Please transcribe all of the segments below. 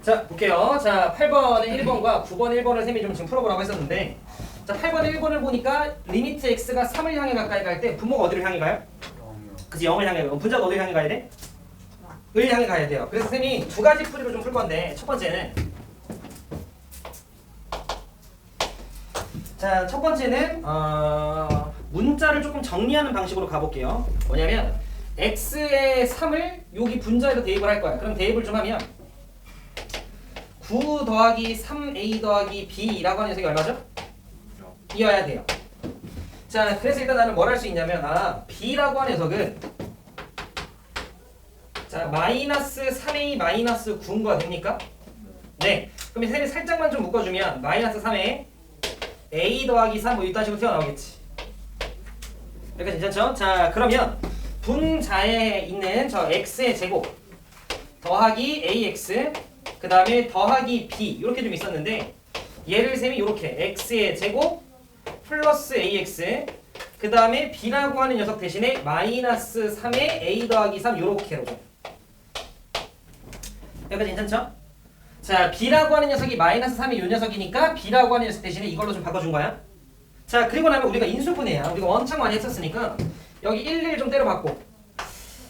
자, 볼게요. 자, 8번에 1번과 9번 1번을 쌤이 좀 지금 풀어보라고 했었는데, 자, 8번에 1번을 보니까 리미트 x가 3을 향해 가까이 갈 때 분모가 어디를 향해 가요? 0이요. 그치, 0을 향해 가요. 분자가 어디를 향해 가야 돼? 을 향해 가야 돼요. 그래서 쌤이 두 가지 풀이로 좀 풀 건데, 첫 번째는, 자, 첫 번째는 문자를 조금 정리하는 방식으로 가볼게요. 뭐냐면 x의 3을 여기 분자에다 대입을 할 거야. 그럼 대입을 좀 하면 9 더하기 3a 더하기 b라고 하는 녀석이 얼마죠? 이어야 돼요. 자, 그래서 일단 나는 뭘 할 수 있냐면 b라고 하는 녀석은 자 마이너스 3a 마이너스 9가 됩니까? 네. 그럼 이 셈이 살짝만 좀 묶어주면 마이너스 3에 a 더하기 3 뭐 이딴 식으로 튀어나오겠지. 여기까지 괜찮죠? 자, 그러면 분자에 있는 저 x의 제곱 더하기 ax 그 다음에 더하기 b 이렇게 좀 있었는데 얘를 셈이 이렇게 x의 제곱 플러스 ax 그 다음에 b라고 하는 녀석 대신에 마이너스 3에 a 더하기 3 이렇게로 좀. 여기까지 괜찮죠? 자, b라고 하는 녀석이 마이너스 3이 이 녀석이니까 b라고 하는 녀석 대신에 이걸로 좀 바꿔준 거야. 자, 그리고 나면 우리가 인수분해야. 우리가 원창 많이 했었으니까 여기 1, 1 좀 때려박고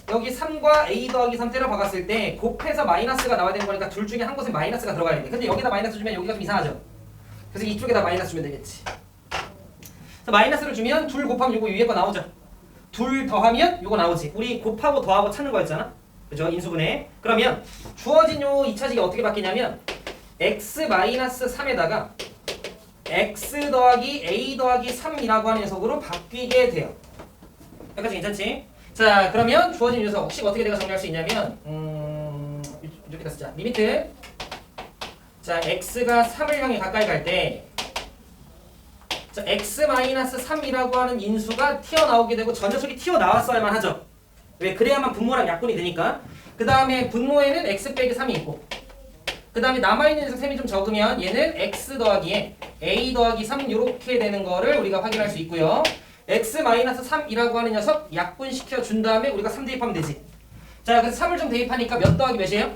여기 3과 a 더하기 3 때려박았을 때 곱해서 마이너스가 나와야 되는 거니까 둘 중에 한 곳에 마이너스가 들어가야 돼. 근데 여기다 마이너스 주면 여기가 좀 이상하죠? 그래서 이쪽에다 마이너스 주면 되겠지. 그래서 마이너스를 주면 둘 곱하면 요거 위에 거 나오죠? 둘 더하면 요거 나오지. 우리 곱하고 더하고 찾는 거였잖아? 그죠? 인수분해. 그러면 주어진 요 2차식이 어떻게 바뀌냐면 x-3에다가 x 더하기 a 더하기 3이라고 하는 녀석으로 바뀌게 돼요. 여기까지 괜찮지? 자, 그러면 주어진 녀석 식 어떻게 내가 정리할 수 있냐면 이렇게 쓰자. 리미트 자, x가 3을 향해 가까이 갈 때 자, x-3이라고 하는 인수가 튀어나오게 되고 저 녀석이 튀어나왔어야만 하죠. 왜? 그래야만 분모랑 약분이 되니까. 그 다음에 분모에는 x 빼기 3이 있고 그 다음에 남아있는 녀석 셈이 좀 적으면 얘는 x 더하기에 a 더하기 3 이렇게 되는 거를 우리가 확인할 수 있고요. x-3이라고 하는 녀석 약분시켜 준 다음에 우리가 3 대입하면 되지. 자, 그래서 3을 좀 대입하니까 몇 더하기 몇이에요?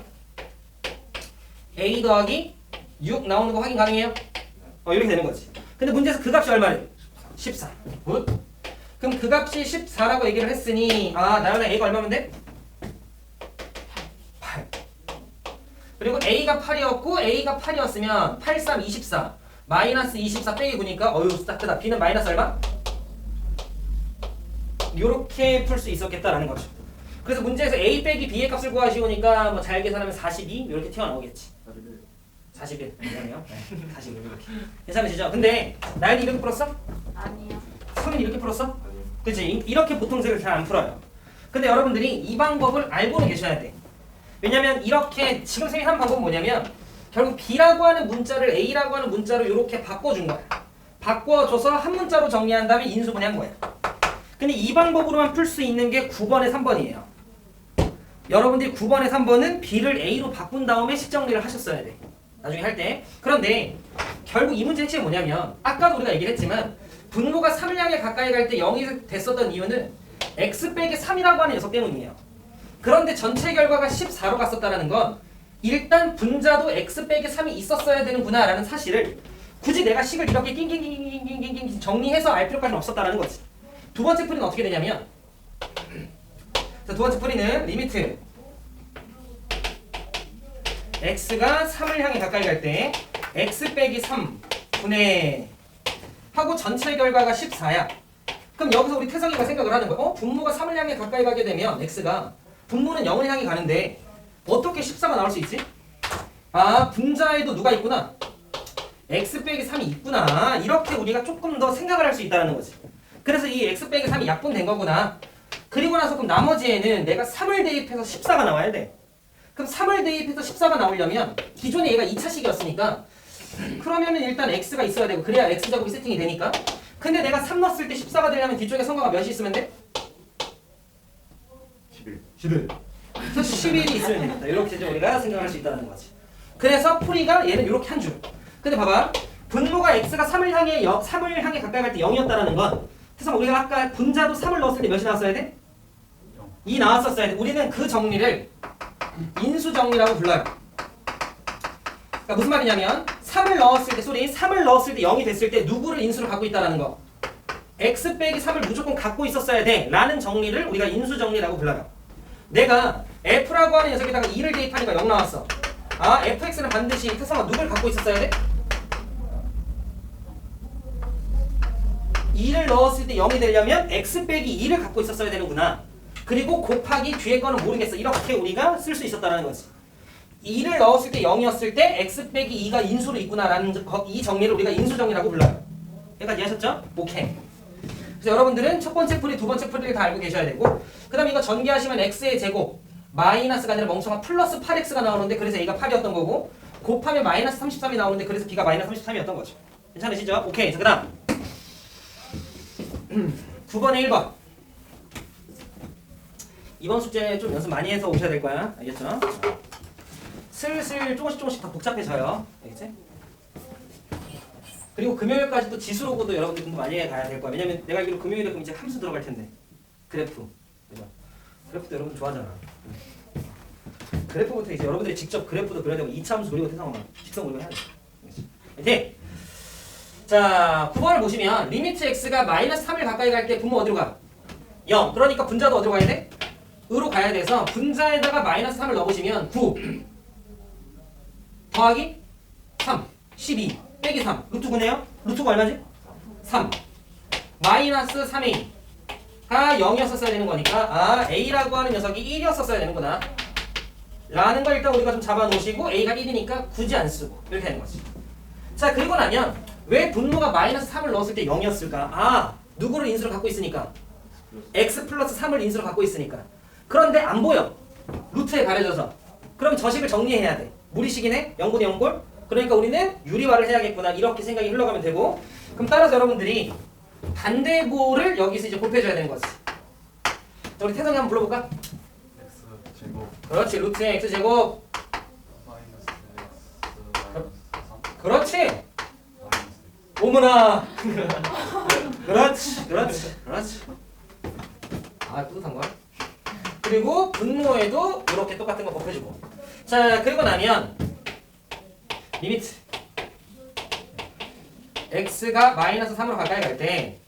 a 더하기 6 나오는 거 확인 가능해요? 이렇게 되는 거지. 근데 문제에서 그 값이 얼마래? 14. 굿. 그럼 그 값이 14라고 얘기를 했으니 나연아 a가 얼마면 돼? 8. 그리고 a가 8이었고 a가 8이었으면 8, 3, 24 마이너스 24 빼기 9니까 어휴 딱 크다. b는 마이너스 얼마? 요렇게 풀 수 있었겠다라는 거죠. 그래서 문제에서 a 빼기 b의 값을 구하시오니까 뭐 잘 계산하면 42 이렇게 튀어나오겠지. 41 미안해요. 41 이렇게 괜찮으시죠? 근데 나연이 이렇게 풀었어? 아니요. 성인 이렇게 풀었어? 그치? 이렇게 보통식을 잘 안 풀어요. 근데 여러분들이 이 방법을 알고는 계셔야 돼. 왜냐면 이렇게 지금 선생님이 한 방법은 뭐냐면 결국 b라고 하는 문자를 a라고 하는 문자로 이렇게 바꿔준 거야. 바꿔줘서 한 문자로 정리한 다음에 인수분해한 거야. 근데 이 방법으로만 풀 수 있는 게 9번에 3번이에요. 여러분들이 9번에 3번은 b를 a로 바꾼 다음에 식정리를 하셨어야 돼. 나중에 할 때. 그런데 결국 이 문제 핵심이 뭐냐면 아까도 우리가 얘기를 했지만 분모가 3을 향해 가까이 갈 때 0이 됐었던 이유는 x 빼기 3이라고 하는 녀석 때문이에요. 그런데 전체 결과가 14로 갔었다는 건 일단 분자도 x 빼기 3이 있었어야 되는구나 라는 사실을 굳이 내가 식을 이렇게 낑낑낑낑낑낑낑 정리해서 알 필요까지는 없었다는 거지. 두 번째 풀이는 어떻게 되냐면 자, 두 번째 풀이는 리미트 x가 3을 향해 가까이 갈 때 x 빼기 3 분의 하고 전체 결과가 14야. 그럼 여기서 우리 태성이가 생각을 하는 거야. 분모가 3을 향해 가까이 가게 되면 x가 분모는 0을 향해 가는데 어떻게 14가 나올 수 있지? 분자에도 누가 있구나. x 빼기 3이 있구나. 이렇게 우리가 조금 더 생각을 할 수 있다는 거지. 그래서 이 x 빼기 3이 약분된 거구나. 그리고 나서 그럼 나머지에는 내가 3을 대입해서 14가 나와야 돼. 그럼 3을 대입해서 14가 나오려면 기존에 얘가 2차식이었으니까 그러면은 일단 x가 있어야 되고 그래야 x제곱이 세팅이 되니까. 근데 내가 3 넣었을 때 14가 되려면 뒤쪽에 성과가 몇이 있으면 돼? 11. 그래서 11이 있으면 됩니다. 이렇게 이제 우리가 생각할 수 있다는 거지. 그래서 풀이가 얘는 이렇게 한 줄. 근데 봐봐. 분모가 x가 3을 향해 가까이 갈 때 0이었다는 건 그래서 우리가 아까 분자도 3을 넣었을 때 몇이 나왔어야 돼? 2 나왔었어야 돼. 우리는 그 정리를 인수 정리라고 불러요. 그러니까 무슨 말이냐면 3을 넣었을 때 3을 넣었을 때 0이 됐을 때 누구를 인수로 갖고 있다라는 거. x 빼기 3을 무조건 갖고 있었어야 돼 라는 정리를 우리가 인수 정리라고 불러요. 내가 f라고 하는 녀석에다가 2를 대입하니까 0 나왔어. 아 fx는 반드시 태성아 누굴 갖고 있었어야 돼? 2를 넣었을 때 0이 되려면 x 빼기 2를 갖고 있었어야 되는구나. 그리고 곱하기 뒤에 거는 모르겠어. 이렇게 우리가 쓸 수 있었다는 거지. 2를 넣었을 때 0이었을 때 x 빼기 2가 인수로 있구나라는 이 정리를 우리가 인수 정리라고 불러요. 여기까지 이해하셨죠? 오케이. 그래서 여러분들은 첫 번째 풀이 두 번째 풀이를 다 알고 계셔야 되고 그 다음에 이거 전개하시면 x의 제곱 마이너스가 아니라 멍청한 플러스 8x가 나오는데 그래서 a가 8이었던 거고 곱하면 마이너스 33이 나오는데 그래서 b가 마이너스 33이었던 거죠. 괜찮으시죠? 오케이. 자, 그 다음 9번에 1번 이번 숙제 좀 연습 많이 해서 오셔야 될 거야. 알겠죠? 슬슬 조금씩 더 복잡해져요. 알겠지? 그리고 금요일까지 또 지수로고도 여러분들 공부 많이 해 가야 될 거야. 왜냐면 내가 알기로 금요일에 그럼 이제 함수 들어갈 텐데. 그래프. 그죠? 그래프도 여러분 좋아하잖아. 그래프부터 이제 여러분들이 직접 그래프도 그려야 되고 2차 함수 그리고 태상만 직선 그리고 해야 돼. 알겠지? 자, 9번을 보시면 리미트 x가 마이너스 3을 가까이 갈 때 분모 어디로 가? 0. 그러니까 분자도 어디로 가야 돼? 으로 가야 돼서 분자에다가 마이너스 3을 넣어보시면 9 더하기 3 12 빼기 3 루트 9네요? 루트가 얼마지? 3 마이너스 3a가 0이었었어야 되는 거니까 아 a라고 하는 녀석이 1이었었어야 되는구나 라는 걸 일단 우리가 좀 잡아놓으시고 a가 1이니까 굳이 안 쓰고 이렇게 되는 거지. 자 그리고 나면 왜 분모가 마이너스 3을 넣었을 때 0이었을까? 아 누구를 인수로 갖고 있으니까 x 플러스 3을 인수로 갖고 있으니까. 그런데 안 보여. 루트에 가려져서. 그럼 저식을 정리해야 돼. 무리식이네? 0분의 0골? 그러니까 우리는 유리화를 해야겠구나. 이렇게 생각이 흘러가면 되고 그럼 따라서 여러분들이 반대골을 여기서 이제 곱해줘야 되는 거지. 자, 우리 태성이 한번 불러볼까? x제곱 그렇지. 루트의 x제곱. 마이너스 x 마이너스 3 그렇지. 오므나. 그렇지. 아 뿌듯한 걸. 그리고 분모에도 이렇게 똑같은 거 곱해주고. 자 그리고 나면 리미트 x가 마이너스 3으로 가까이 갈 때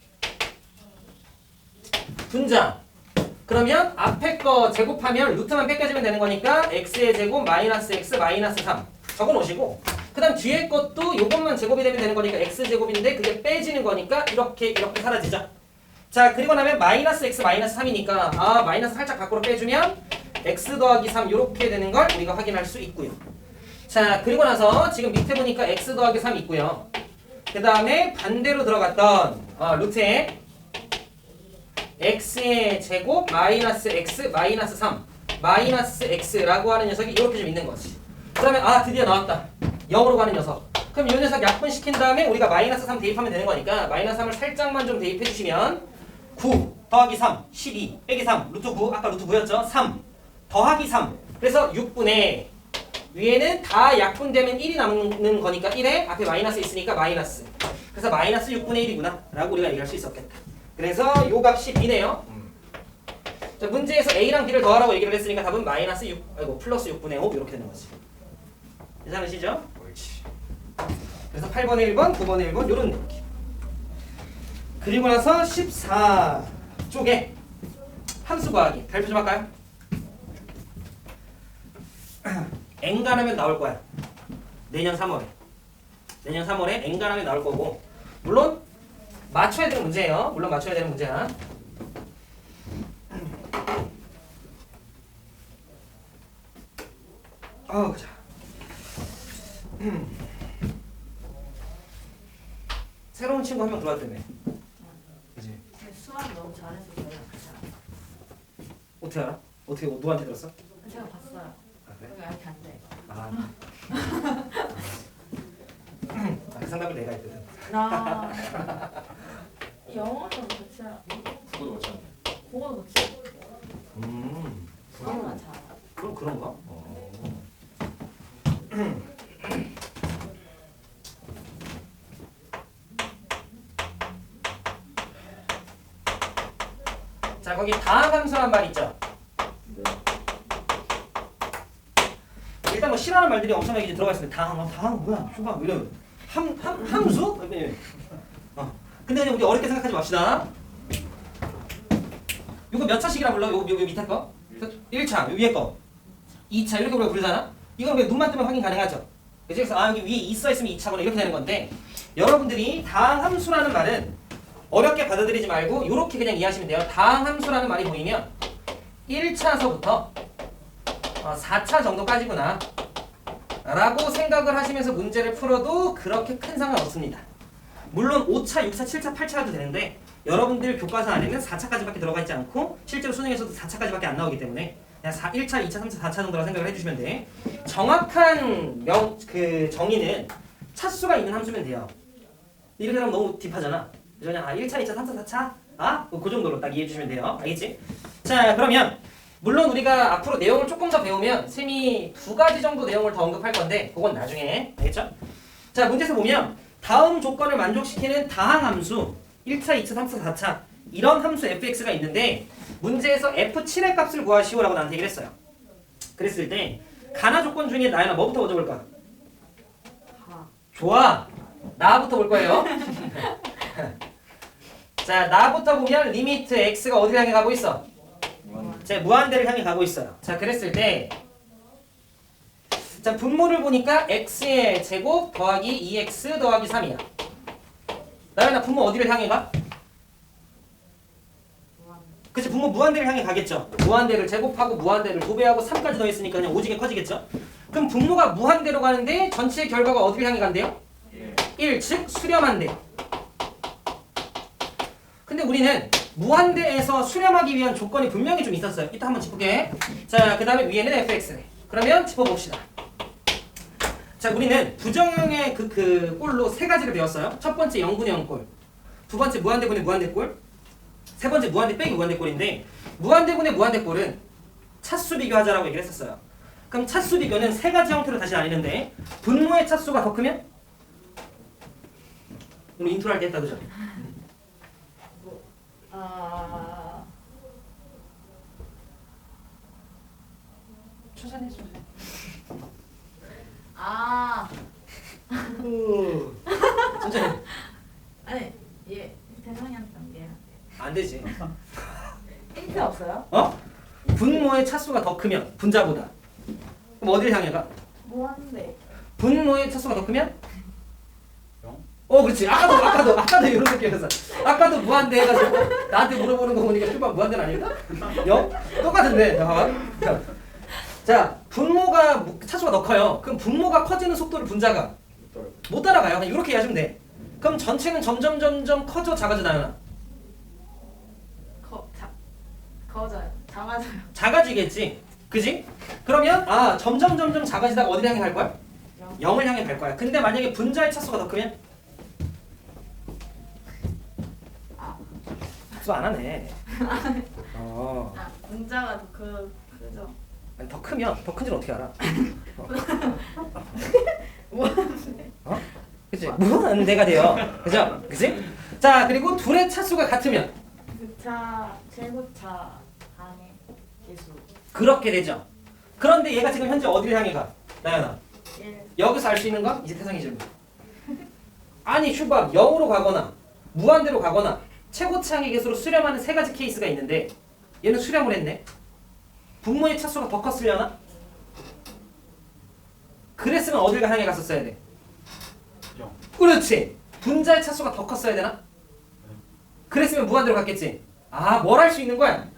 분자 그러면 앞에 거 제곱하면 루트만 뺏겨지면 되는 거니까 x의 제곱 마이너스 x 마이너스 3 적어놓으시고 그 다음 뒤에 것도 요것만 제곱이 되면 되는 거니까 x제곱인데 그게 빼지는 거니까 이렇게 사라지죠. 자 그리고 나면 마이너스 x 마이너스 3이니까 아 마이너스 살짝 밖으로 빼주면 x 더하기 3 이렇게 되는 걸 우리가 확인할 수 있고요. 자 그리고 나서 지금 밑에 보니까 x 더하기 3 있고요. 그 다음에 반대로 들어갔던 루트에 x의 제곱 마이너스 x 마이너스 3 마이너스 x라고 하는 녀석이 이렇게 좀 있는 거지. 그러면 아 드디어 나왔다. 0으로 가는 녀석. 그럼 이 녀석 약분시킨 다음에 우리가 마이너스 3 대입하면 되는 거니까 마이너스 3을 살짝만 좀 대입해 주시면 9 더하기 3 12 빼기 3 루트 9 아까 루트 9였죠? 3 더하기 3 그래서 6분의 위에는 다 약분되면 1이 남는 거니까 1에 앞에 마이너스 있으니까 마이너스 그래서 마이너스 6분의 1이구나 라고 우리가 얘기할 수 있었겠다. 그래서 요 값이 b네요. 자, 문제에서 a랑 b를 더하라고 얘기를 했으니까 답은 마이너스 6 아이고 플러스 6분의 5 이렇게 되는 거지. 괜찮으시죠? 옳지. 그래서 8번에 1번 9번에 1번 요런 느낌. 그리고 나서 14쪽에 함수 구하기 발표 좀 할까요? 엔간하면 나올 거야. 내년 3월에 엔간하면 나올 거고 물론 맞춰야 되는 문제예요. 물론 맞춰야 되는 문제야. 자. 새로운 친구 한 명 들어왔다며. 그지? 수학 너무 잘했었어요. 어떻게 알아? 어떻게 누구한테 들었어? 제가 봤어요. 아 그래? 여기 이렇게 안 돼. 그 상담을 내가 했거든. 나 영어도 못해요. 그거 맞잖아. 국어도 못해요. 수학만 잘. 그럼 그런가? 자 거기 다함함수란 말 있죠? 일단 뭐 싫어하는 말들이 엄청나게 이제 들어가 있습니다. 당 뭐야? 슈바 뭐 이런 함수? 근데 그냥 우리 어렵게 생각하지 맙시다. 이거 몇 차식이라 불러? 요 밑에 거? 1차, 요 위에 거. 2차 이렇게 우리가 부르잖아. 이건 우리가 눈만 뜨면 확인 가능하죠. 그래서 여기서 여기 위에 있어 있으면 2차거나 이렇게 되는 건데 여러분들이 다항함수라는 말은 어렵게 받아들이지 말고 이렇게 그냥 이해하시면 돼요. 다항함수라는 말이 보이면 1차서부터 4차 정도까지구나 라고 생각을 하시면서 문제를 풀어도 그렇게 큰 상관 없습니다. 물론 5차, 6차, 7차, 8차도 되는데 여러분들 교과서 안에는 4차까지밖에 들어가 있지 않고 실제로 수능에서도 4차까지밖에 안 나오기 때문에 그냥 1차, 2차, 3차, 4차 정도라 생각을 해주시면 돼. 정확한 정의는 차수가 있는 함수면 돼요. 이렇게 하면 너무 딥하잖아. 그래서 그냥 1차, 2차, 3차, 4차 그 정도로 딱 이해해 주시면 돼요. 알겠지? 자, 그러면 물론 우리가 앞으로 내용을 조금 더 배우면 쌤이 2가지 정도 내용을 더 언급할 건데 그건 나중에. 알겠죠? 자, 문제에서 보면 다음 조건을 만족시키는 다항함수 1차, 2차, 3차, 4차 이런 함수 fx가 있는데 문제에서 f7의 값을 구하시오라고 나한테 얘기를 했어요. 그랬을 때 가나 조건 중에 나연아 뭐부터 먼저 볼 거야? 좋아. 나부터 볼 거예요. 자, 나부터 보면 리미트 x가 어디를 향해 가고 있어? 자, 무한대를 향해 가고 있어요. 자, 그랬을 때 자, 분모를 보니까 x의 제곱 더하기 2x 더하기 3이야. 나연아 분모 어디를 향해 가? 그치, 분모 무한대를 향해 가겠죠. 무한대를 제곱하고 무한대를 도배하고 3까지 더했으니까 그냥 오지게 커지겠죠. 그럼 분모가 무한대로 가는데 전체 결과가 어디를 향해 간대요? 1, 즉 수렴한대. 근데 우리는 무한대에서 수렴하기 위한 조건이 분명히 좀 있었어요. 이따 한번 짚을게. 자, 그 다음에 위에는 fx래. 그러면 짚어봅시다. 자, 우리는 부정형의 그 꼴로 3가지를 배웠어요. 첫 번째 0분의 0꼴, 두 번째 무한대분의 무한대꼴, 세 번째 무한대 빼기 무한대꼴인데 무한대분의 무한대꼴은 차수 비교하자라고 얘기를 했었어요. 그럼 차수 비교는 3가지 형태로 다시 나뉘는데 분모의 차수가 더 크면? 오늘 인트로 할 때 했다 그죠? 초산해. 천천히. 아니 얘 대상이한테 넘겨야 돼. 안 되지. 힌트 없어요? 분모의 차수가 더 크면 분자보다. 그럼 어디를 향해 가? 무한대. 분모의 차수가 더 크면? 0? 그렇지. 아까도 이런 느낌이었어. 아까도 무한대 해가지고 나한테 물어보는 거 보니까 슈바 무한대는 아닐까? 0? 똑같은데. 자, 분모가 차수가 더 커요. 그럼 분모가 커지는 속도를 분자가 못 따라가요. 그냥 이렇게 이해하시면 돼. 그럼 전체는 점점 커져 작아져 나연아? 작아져요. 작아지겠지. 그지? 그러면 점점 작아지다가 어디를 향해 갈 거야? 0을 향해 갈 거야. 근데 만약에 분자의 차수가 더 크면? 학습 안 하네. 분자가 더 크죠. 아니, 더 크면 더 큰지는 어떻게 알아? 그치? 무한대가 돼요. 그죠? 그치? 자, 그리고 둘의 차수가 같으면? 차 제곱차 안에 계수. 그렇게 되죠. 그런데 얘가 지금 현재 어디를 향해 가? 나연아. 1. 여기서 알 수 있는 건 이제 태성이 질문. 아니 슈밥 0으로 가거나 무한대로 가거나 최고차항의 개수로 수렴하는 3가지 케이스가 있는데 얘는 수렴을 했네. 분모의 차수가 더 컸으려나? 그랬으면 어딜 향해 갔었어야 돼? 0. 그렇지. 분자의 차수가 더 컸어야 되나? 그랬으면 무한대로 갔겠지. 뭘 할 수 있는 거야?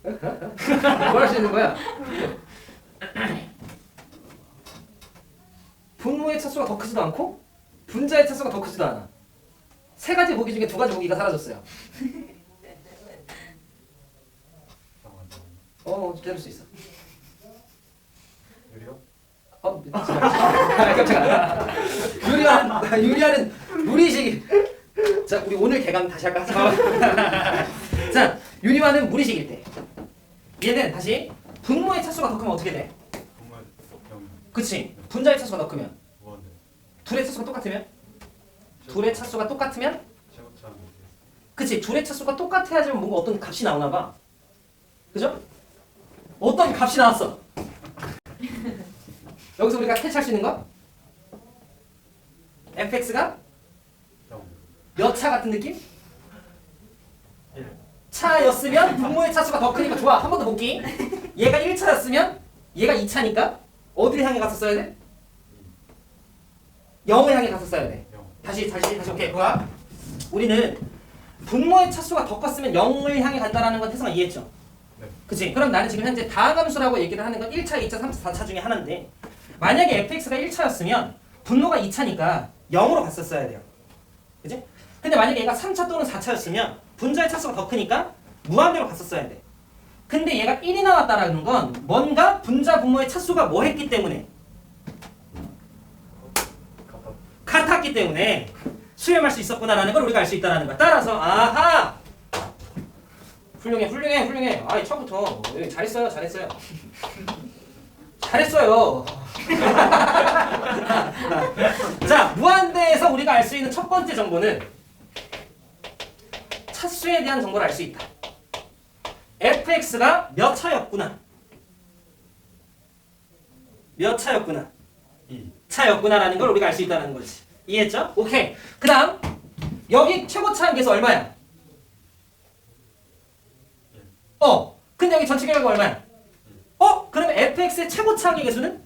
뭘 할 수 있는 거야? 분모의 차수가 더 크지도 않고 분자의 차수가 더 크지도 않아. 3가지 보기 중에 2가지 보기가 사라졌어요. 기다릴 수 있어. 유리요? 깜짝아. 유리하는 무리식. 자, 우리 오늘 개강 다시 할까? 자, 유리화는 무리식일 때. 얘는 다시 분모의 차수가 더 크면 어떻게 돼? 정말 0. 그치? 분자의 차수가 더 크면? 무한대. 둘의 차수가 똑같으면? 둘의 차수가 똑같으면? 최고차. 그치? 둘의 차수가 똑같아야지만 뭔가 어떤 값이 나오나 봐. 그죠? 어떤 값이 나왔어? 여기서 우리가 캐치할 수 있는 거? fx가 0 몇 차 같은 느낌? 1 차였으면 분모의 차수가 더 크니까 좋아. 한 번 더 볼기. 얘가 1차였으면 얘가 2차니까 어디를 향해 갔었어야 돼? 0을 향해 갔었어야 돼. 0 다시 오케이. 그거야. 우리는 분모의 차수가 더 컸으면 0을 향해 간다라는 건 태성아 이해했죠? 네. 그치? 그럼 나는 지금 현재 다함수라고 얘기를 하는 건 1차, 2차, 3차, 4차 중에 하나인데 만약에 fx가 1차였으면 분모가 2차니까 0으로 갔었어야 돼요. 그치? 근데 만약에 얘가 3차 또는 4차였으면 분자의 차수가 더 크니까 무한대로 갔었어야 돼. 근데 얘가 1이 나왔다라는 건 뭔가 분자 분모의 차수가 뭐 했기 때문에? 같았기 때문에 수렴할 수 있었구나라는 걸 우리가 알 수 있다는 거야. 따라서 아하! 훌륭해. 아이 처음부터 잘했어요. 잘했어요. 자, 무한대에서 우리가 알 수 있는 첫 번째 정보는 차수에 대한 정보를 알 수 있다. fx가 몇 차였구나. 몇 차였구나. 2 차였구나라는 걸 우리가 알 수 있다는 거지. 이해했죠? 오케이. 그 다음 여기 최고차 한계수 얼마야? 근데 여기 전체 결과가 얼마야? 그러면 fx의 최고차 한계수는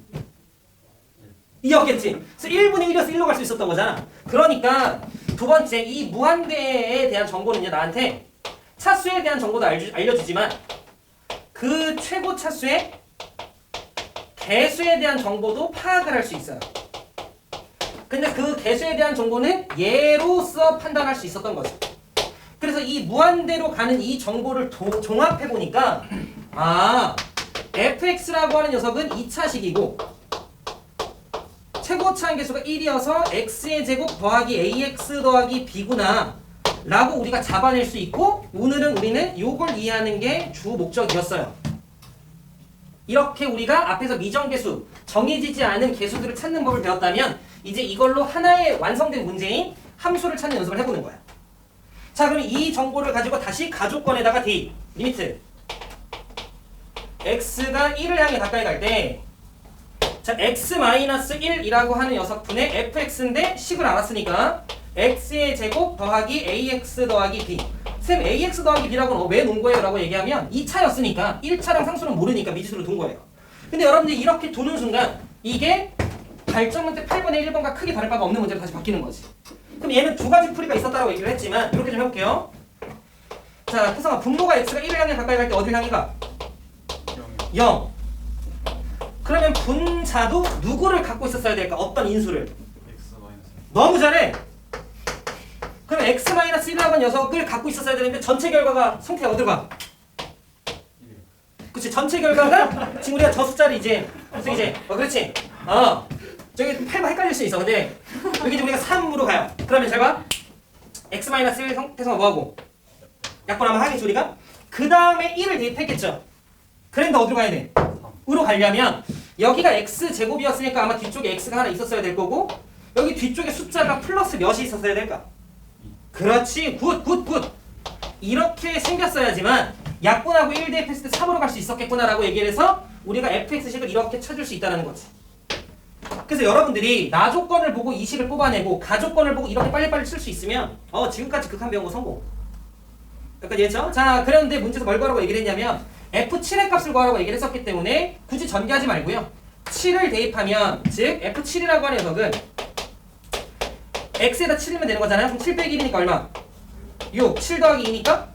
2였겠지. 그래서 1분의 1이어서 1로 갈 수 있었던 거잖아. 그러니까 두 번째 이 무한대에 대한 정보는요 나한테 차수에 대한 정보도 알려주지만 그 최고 차수의 개수에 대한 정보도 파악을 할 수 있어요. 근데 그 개수에 대한 정보는 얘로서 판단할 수 있었던 거죠. 그래서 이 무한대로 가는 이 정보를 종합해 보니까 fx라고 하는 녀석은 2차식이고 최고차 한계수가 1이어서 x의 제곱 더하기 ax 더하기 b구나 라고 우리가 잡아낼 수 있고 오늘은 우리는 이걸 이해하는 게 주 목적이었어요. 이렇게 우리가 앞에서 미정계수, 정해지지 않은 계수들을 찾는 법을 배웠다면 이제 이걸로 하나의 완성된 문제인 함수를 찾는 연습을 해보는 거야. 자, 그럼 이 정보를 가지고 다시 가족권에다가 대입, 리미트 x가 1을 향해 가까이 갈 때 자, x-1이라고 하는 녀석분의 fx인데 식을 알았으니까 x의 제곱 더하기 ax 더하기 b. 쌤 ax 더하기 b라고는 왜 놓은 거예요? 라고 얘기하면 2차였으니까 1차랑 상수는 모르니까 미지수로 둔 거예요. 근데 여러분들이 이렇게 두는 순간 이게 발전문제 8분의 1번과 크게 다를 바가 없는 문제로 다시 바뀌는 거지. 그럼 얘는 두 가지 풀이가 있었다고 얘기를 했지만 이렇게 좀 해볼게요. 자, 태성아 분모가 x가 1을 향해 가까이 갈 때 어디를 향해 가? 0. 그러면 분자도 누구를 갖고 있었어야 될까? 어떤 인수를? x 마이너스 너무 잘해. 그럼 x-1이라고 하는 녀석을 갖고 있었어야 되는데 전체 결과가 성태가 어디로 가? 1 그치, 전체 결과가 지금 우리가 저 숫자를 이제 그렇지. 저기 8번 헷갈릴 수 있어. 근데 여기 이제 우리가 3으로 가요. 그러면 잘 봐. x-1 성태성은 뭐하고? 약분하면 하겠지 우리가? 그 다음에 1을 대입했겠죠. 그런데 어디로 가야 돼? 3으로 가려면 여기가 x제곱이었으니까 아마 뒤쪽에 x가 하나 있었어야 될 거고 여기 뒤쪽에 숫자가 플러스 몇이 있었어야 될까? 그렇지. 굿. 이렇게 생겼어야지만 약분하고 1 대입했을 때 3으로 갈 수 있었겠구나 라고 얘기를 해서 우리가 fx식을 이렇게 찾을 수 있다는 거지. 그래서 여러분들이 나조건을 보고 이 식을 뽑아내고 가조건을 보고 이렇게 빨리빨리 쓸 수 있으면 지금까지 극한 배운 거 성공. 여기까지 했죠? 자, 그런데 문제에서 뭘 구하라고 얘기를 했냐면 f7의 값을 구하라고 얘기를 했었기 때문에 굳이 전개하지 말고요. 7을 대입하면 즉 f7이라고 하는 녀석은 x에다 7이면 되는 거잖아요. 그럼 7 빼기 1이니까 얼마? 6. 7 더하기 2니까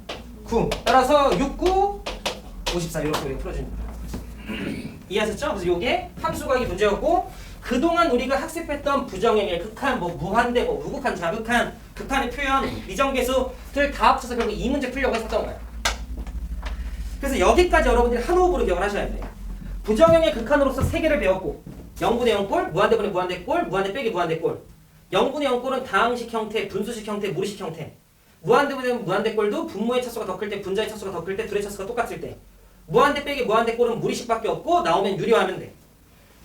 9. 따라서 6, 9, 54 이렇게 풀어주는 거예요. 이해하셨죠? 그래서 이게 함수 구하기 문제였고 그동안 우리가 학습했던 부정행의 극한, 무한대, 우극한, 자극한, 극한의 표현, 미정계수들 다 합쳐서 결국 이 문제 풀려고 했었던 거예요. 그래서 여기까지 여러분들이 한 호흡으로 기억을 하셔야 돼요. 부정형의 극한으로서 3개를 배웠고 0분의 0꼴, 무한대분의 무한대꼴, 무한대 빼기 무한대꼴. 0분의 0꼴은 다항식 형태, 분수식 형태, 무리식 형태. 무한대분의 무한대꼴도 분모의 차수가 더 클 때, 분자의 차수가 더 클 때, 둘의 차수가 똑같을 때. 무한대 빼기 무한대꼴은 무리식밖에 없고 나오면 유리화하면 돼.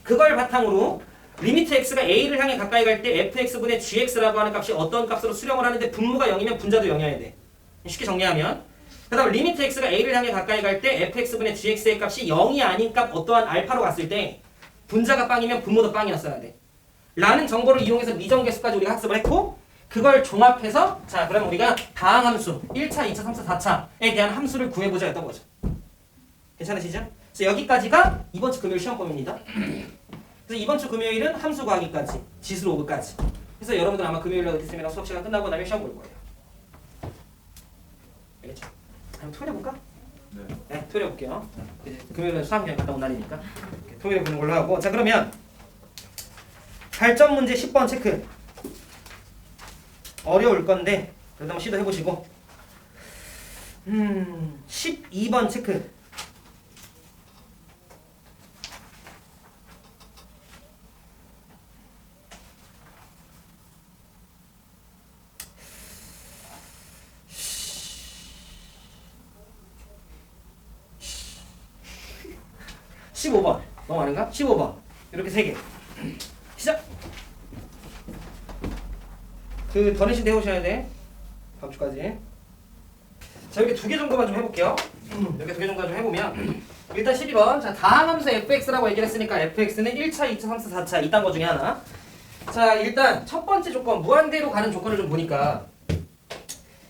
그걸 바탕으로 리미트 x가 a를 향해 가까이 갈 때 fx분의 gx라고 하는 값이 어떤 값으로 수렴을 하는데 분모가 0이면 분자도 0이어야 돼. 쉽게 정리하면 그 다음 리미트 x가 a를 향해 가까이 갈 때 fx분의 gx의 값이 0이 아닌 값 어떠한 알파로 갔을 때 분자가 빵이면 분모도 빵이었어야 돼. 라는 정보를 이용해서 미정계수까지 우리가 학습을 했고 그걸 종합해서 자 그럼 우리가 다항함수 1차, 2차, 3차, 4차에 대한 함수를 구해보자 했던 거죠. 괜찮으시죠? 그래서 여기까지가 이번 주 금요일 시험범위입니다. 그래서 이번 주 금요일은 함수 구하기까지, 지수 로그까지. 그래서 여러분들 아마 금요일날 어디쯤이나 수업 시간 끝나고 나면 시험 볼 거예요. 알겠죠? 그럼 토요일에 볼까? 네. 네, 토요일에 볼게요. 이제 금요일은 수학여행 갔다 온 날이니까 토요일에 보는 걸로 하고 자 그러면 발전 문제 10번 체크. 어려울 건데 그래도 한번 시도해 보시고 12번 체크. (15번) 너무 많은가? 15번 이렇게 3개 시작! 그 더내신 해오셔야 돼 다음 주까지. 자 이렇게 2개 정도만 좀 해볼게요. 이렇게 2개 정도 좀 해보면 일단 12번 자 다항함수 fx라고 얘기를 했으니까 fx는 1차, 2차, 3차, 4차 이딴 거 중에 하나. 자 일단 첫 번째 조건 무한대로 가는 조건을 좀 보니까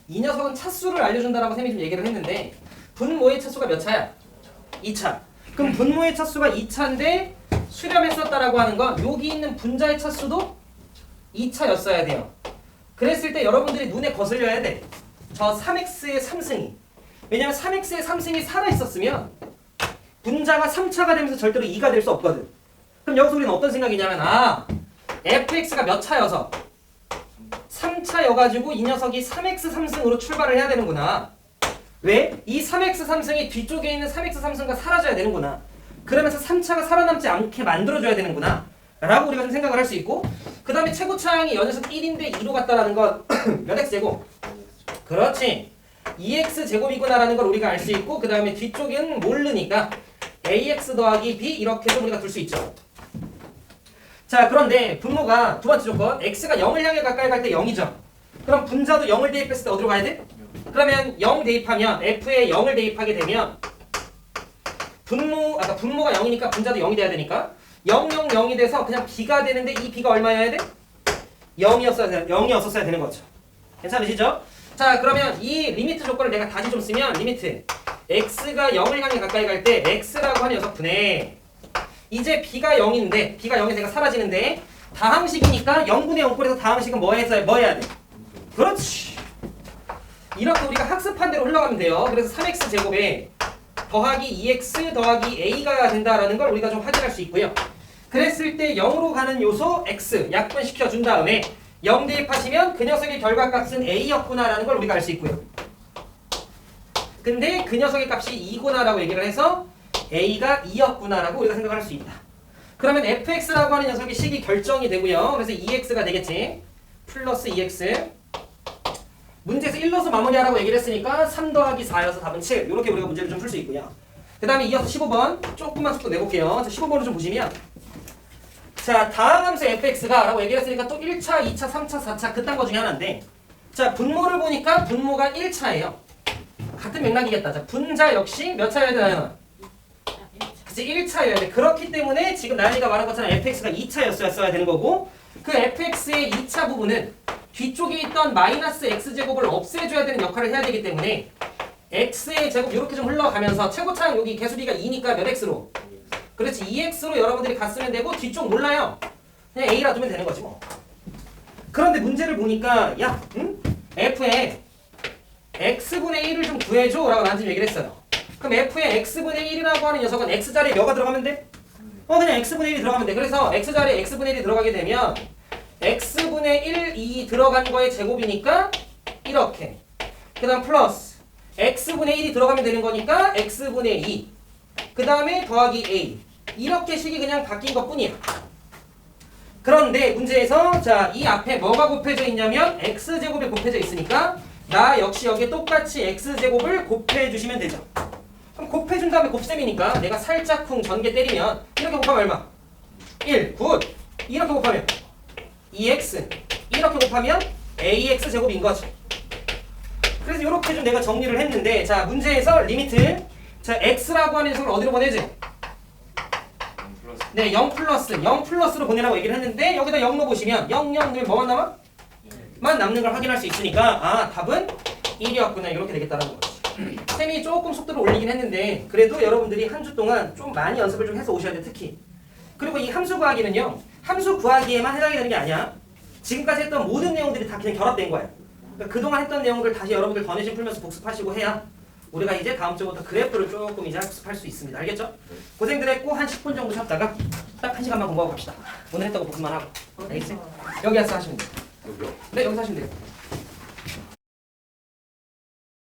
이 녀석은 차수를 알려준다라고 쌤이 좀 얘기를 했는데 분모의 차수가 몇 차야? 2차. 그럼 분모의 차수가 2차인데 수렴했었다라고 하는 건 여기 있는 분자의 차수도 2차였어야 돼요. 그랬을 때 여러분들이 눈에 거슬려야 돼. 저 3x의 3승이. 왜냐면 3x의 3승이 살아있었으면 분자가 3차가 되면서 절대로 2가 될 수 없거든. 그럼 여기서 우리는 어떤 생각이냐면 fx가 몇 차여서 3차여가지고 이 녀석이 3x 3승으로 출발을 해야 되는구나. 왜? 이 3x 3승이 뒤쪽에 있는 3x 3승과 사라져야 되는구나. 그러면서 3차가 살아남지 않게 만들어줘야 되는구나 라고 우리가 좀 생각을 할 수 있고 그 다음에 최고차항이 여 녀석 1인데 2로 갔다라는 건 몇 x제곱? 그렇지 2x제곱이구나 라는 걸 우리가 알 수 있고 그 다음에 뒤쪽은 모르니까 ax 더하기 b 이렇게도 우리가 둘 수 있죠. 자 그런데 분모가 두 번째 조건 x가 0을 향해 가까이 갈 때 0이죠. 그럼 분자도 0을 대입했을 때 어디로 가야 돼? 그러면 0 대입하면 f에 0을 대입하게 되면 분모가 0이니까 분자도 0이 돼야 되니까 0, 0, 0이 돼서 그냥 b가 되는데 이 b가 얼마여야 돼? 0이었어야 되는 거죠. 괜찮으시죠? 자 그러면 이 리미트 조건을 내가 다시 좀 쓰면 리미트 x가 0을 향해 가까이 갈 때 x라고 하는 녀석분에 이제 b가 0인데 b가 0에서 내가 사라지는데 다항식이니까 0분의 0꼴에서 다항식은 뭐 해야 돼? 그렇지. 이렇게 우리가 학습한 대로 흘러가면 돼요. 그래서 3x 제곱에 더하기 2x 더하기 a가 된다라는 걸 우리가 좀 확인할 수 있고요. 그랬을 때 0으로 가는 요소 x 약분시켜 준 다음에 0 대입하시면 그 녀석의 결과값은 a였구나라는 걸 우리가 알 수 있고요. 근데 그 녀석의 값이 2구나라고 얘기를 해서 a가 2였구나라고 우리가 생각을 할 수 있다. 그러면 fx라고 하는 녀석의 식이 결정이 되고요. 그래서 2x가 되겠지. 플러스 2x 문제에서 1로서 마무리하라고 얘기를 했으니까 3 더하기 4여서 답은 7 이렇게 우리가 문제를 좀 풀 수 있고요. 그 다음에 이어서 15번 조금만 속도 내볼게요. 자, 15번을 좀 보시면 자 다항함수 fx가 라고 얘기를 했으니까 또 1차, 2차, 3차, 4차 그딴 거 중에 하나인데 자 분모를 보니까 분모가 1차예요. 같은 맥락이겠다. 자 분자 역시 몇 차여야 되나요? 그치 1차여야 돼. 그렇기 때문에 지금 나연이가 말한 것처럼 fx가 2차였어야 되는 거고 그 fx의 2차 부분은 뒤쪽에 있던 마이너스 x제곱을 없애줘야 되는 역할을 해야 되기 때문에 x의 제곱 이렇게 좀 흘러가면서 최고차항 여기 개수비가 2니까 몇 x로? 그렇지 2x로 여러분들이 갔으면 되고 뒤쪽 몰라요. 그냥 a라 두면 되는 거지 뭐. 그런데 문제를 보니까 야 f에 x분의 1을 좀 구해줘 라고 나한테 얘기를 했어요. 그럼 f에 x분의 1이라고 하는 녀석은 x자리에 몇가 들어가면 돼? 그냥 x분의 1이 들어가면 돼. 그래서 x자리에 x분의 1이 들어가게 되면 x분의 1, 2 들어간 거의 제곱이니까 이렇게 그 다음 플러스 x분의 1이 들어가면 되는 거니까 x분의 2 그 다음에 더하기 a 이렇게 식이 그냥 바뀐 것 뿐이야. 그런데 문제에서 자 이 앞에 뭐가 곱해져 있냐면 x제곱이 곱해져 있으니까 나 역시 여기에 똑같이 x제곱을 곱해 주시면 되죠. 그럼 곱해준 다음에 곱셈이니까 내가 살짝쿵 전개 때리면 이렇게 곱하면 얼마? 1, 굿! 이렇게 곱하면 2x 이렇게 곱하면 ax 제곱인 거죠. 그래서 이렇게 좀 내가 정리를 했는데 자 문제에서 리미트 자 x라고 하는 녀석을 어디로 보내지? 플러스 네, 0 플러스로 보내라고 얘기를 했는데 여기다 0 넣어보시면 0 넣으면 뭐만 남아? 만 남는 걸 확인할 수 있으니까 아 답은 1이었구나 이렇게 되겠다는 거지. 쌤이 조금 속도를 올리긴 했는데 그래도 여러분들이 한 주 동안 좀 많이 연습을 좀 해서 오셔야 돼 특히. 그리고 이 함수 구하기는요 함수 구하기에만 해당이 되는 게 아니야. 지금까지 했던 모든 내용들이 다 그냥 결합된 거야. 그러니까 그동안 했던 내용들 다시 여러분들 더내심 풀면서 복습하시고 해야 우리가 이제 다음 주부터 그래프를 조금 이제 학습할 수 있습니다. 알겠죠? 고생들 했고 한 10분 정도 쉬었다가 딱 1시간만 공부하고 갑시다. 오늘 했던 거 복습만 하고. 알겠지? 여기 와서 하시면 돼요. 여기요? 네, 여기서 하시면 돼요.